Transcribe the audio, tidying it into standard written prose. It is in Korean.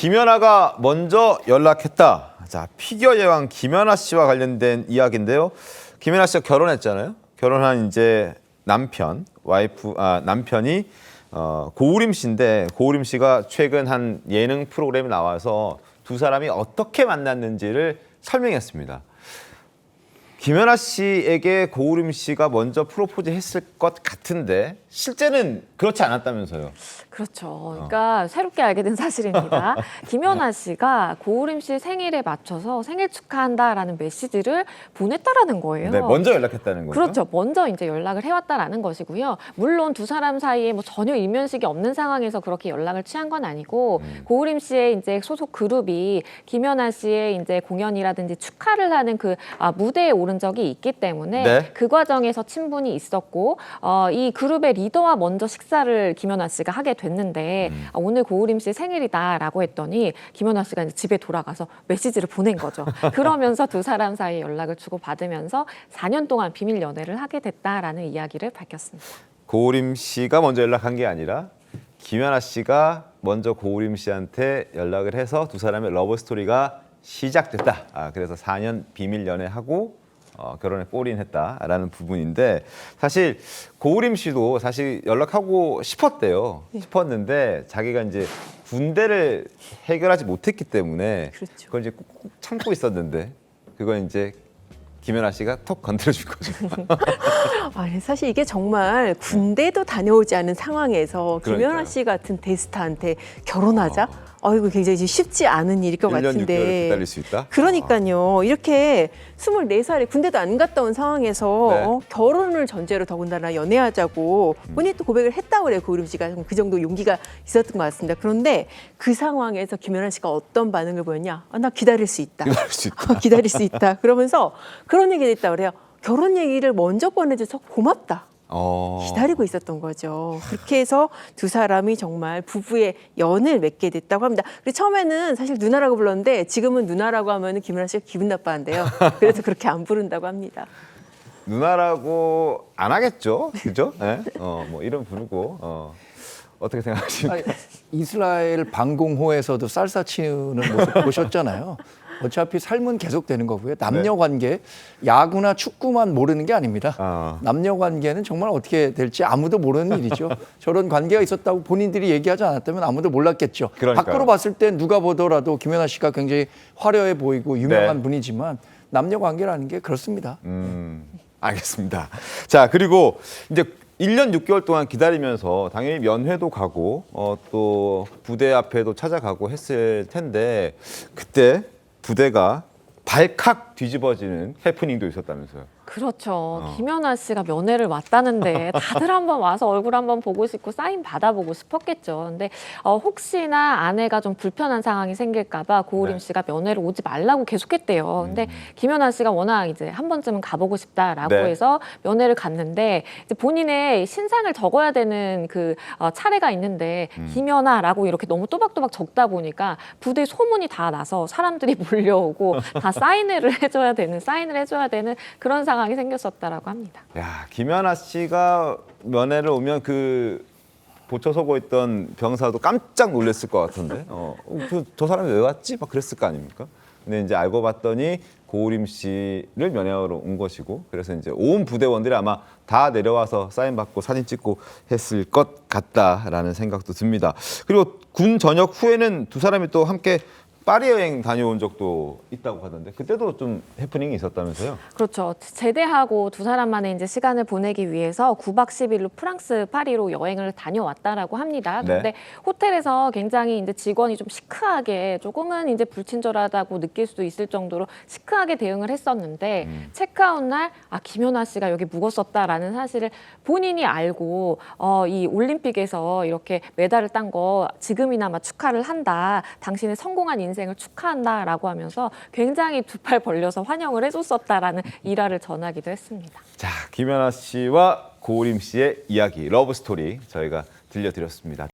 김연아가 먼저 연락했다. 자, 피겨 여왕 김연아 씨와 관련된 이야기인데요. 김연아 씨가 결혼했잖아요. 결혼한 이제 남편이 고우림 씨인데, 고우림 씨가 최근 한 예능 프로그램에 나와서 두 사람이 어떻게 만났는지를 설명했습니다. 김연아 씨에게 고우림 씨가 먼저 프로포즈 했을 것 같은데 실제는 그렇지 않았다면서요. 그렇죠. 그러니까 새롭게 알게 된 사실입니다. 김연아 씨가 고우림 씨 생일에 맞춰서 생일 축하한다라는 메시지를 보냈다라는 거예요. 네, 먼저 연락했다는 거죠. 그렇죠. 먼저 이제 연락을 해왔다라는 것이고요. 물론 두 사람 사이에 뭐 전혀 일면식이 없는 상황에서 그렇게 연락을 취한 건 아니고 고우림 씨의 이제 소속 그룹이 김연아 씨의 이제 공연이라든지 축하를 하는 그 무대에 오른 적이 있기 때문에 네. 그 과정에서 친분이 있었고 이 그룹의 리더와 먼저 식사를 김연아 씨가 하게 됐는데 오늘 고우림 씨 생일이다라고 했더니 김연아 씨가 이제 집에 돌아가서 메시지를 보낸 거죠. 그러면서 두 사람 사이에 연락을 주고받으면서 4년 동안 비밀 연애를 하게 됐다라는 이야기를 밝혔습니다. 고우림 씨가 먼저 연락한 게 아니라 김연아 씨가 먼저 고우림 씨한테 연락을 해서 두 사람의 러브 스토리가 시작됐다. 그래서 4년 비밀 연애하고 결혼에 골인했다라는 부분인데, 사실 고우림 씨도 사실 연락하고 싶었대요. 싶었는데 자기가 이제 군대를 해결하지 못했기 때문에 그렇죠. 그걸 이제 꾹꾹 참고 있었는데 그건 이제 김연아 씨가 톡 건드려준 거죠. 아니, 사실 이게 정말 군대도 다녀오지 않은 상황에서 그러니까요. 김연아 씨 같은 대스타한테 결혼하자? 이거 굉장히 쉽지 않은 일일 것 1년 6개월 같은데. 기다릴 수 있다? 그러니까요. 이렇게 24살에 군대도 안 갔다 온 상황에서 네. 결혼을 전제로 더군다나 연애하자고 본인이 또 고백을 했다고 그래요. 고우림 씨가 그 정도 용기가 있었던 것 같습니다. 그런데 그 상황에서 김연아 씨가 어떤 반응을 보였냐? 나 기다릴 수 있다. 기다릴 수 있다. 기다릴 수 있다. 그러면서 그런 얘기를 했다고 그래요. 결혼 얘기를 먼저 꺼내줘서 고맙다. 기다리고 있었던 거죠. 그렇게 해서 두 사람이 정말 부부의 연을 맺게 됐다고 합니다. 그리고 처음에는 사실 누나라고 불렀는데 지금은 누나라고 하면 김연아 씨가 기분 나빠한대요. 그래서 그렇게 안 부른다고 합니다. 누나라고 안 하겠죠, 그죠? 네? 뭐 이름 부르고 어떻게 생각하십니까? 이스라엘 방공호에서도 쌀사 치는 모습 보셨잖아요. 어차피 삶은 계속되는 거고요. 남녀 관계, 야구나 축구만 모르는 게 아닙니다. 남녀 관계는 정말 어떻게 될지 아무도 모르는 일이죠. 저런 관계가 있었다고 본인들이 얘기하지 않았다면 아무도 몰랐겠죠. 그러니까요. 밖으로 봤을 때 누가 보더라도 김연아 씨가 굉장히 화려해 보이고 유명한 네. 분이지만 남녀 관계라는 게 그렇습니다. 알겠습니다. 자, 그리고 이제 1년 6개월 동안 기다리면서 당연히 면회도 가고 또 부대 앞에도 찾아가고 했을 텐데 그때 부대가 발칵 뒤집어지는 해프닝도 있었다면서요. 그렇죠. 김연아 씨가 면회를 왔다는데 다들 한번 와서 얼굴 한번 보고 싶고 사인 받아보고 싶었겠죠. 근데 혹시나 아내가 좀 불편한 상황이 생길까 봐 고우림 씨가 면회를 오지 말라고 계속했대요. 근데 김연아 씨가 워낙 이제 한 번쯤은 가보고 싶다라고 해서 면회를 갔는데 이제 본인의 신상을 적어야 되는 그 차례가 있는데 김연아라고 이렇게 너무 또박또박 적다 보니까 부대 소문이 다 나서 사람들이 몰려오고 다 사인을 해줘야 되는 그런 상황이 생겼었다라고 합니다. 야, 김연아 씨가 면회를 오면 그 보초 서고 있던 병사도 깜짝 놀랐을 것 같은데, 저 사람이 왜 왔지? 막 그랬을 거 아닙니까? 근데 이제 알고 봤더니 고우림 씨를 면회하러 온 것이고, 그래서 이제 온 부대원들이 아마 다 내려와서 사인 받고 사진 찍고 했을 것 같다라는 생각도 듭니다. 그리고 군 전역 후에는 두 사람이 또 함께 파리 여행 다녀온 적도 있다고 하던데 그때도 좀 해프닝이 있었다면서요? 그렇죠. 제대하고 두 사람만의 이제 시간을 보내기 위해서 9박 10일로 프랑스 파리로 여행을 다녀왔다라고 합니다. 그런데 호텔에서 굉장히 이제 직원이 좀 시크하게 조금은 이제 불친절하다고 느낄 수도 있을 정도로 시크하게 대응을 했었는데 체크아웃 날 김연아 씨가 여기 묵었었다라는 사실을 본인이 알고 이 올림픽에서 이렇게 메달을 딴 거 지금이나마 축하를 한다. 당신의 성공한 인생을 축하한다라고 하면서 굉장히 두 팔 벌려서 환영을 해줬었다라는 일화를 전하기도 했습니다. 자, 김연아 씨와 고우림 씨의 이야기, 러브 스토리 저희가 들려드렸습니다.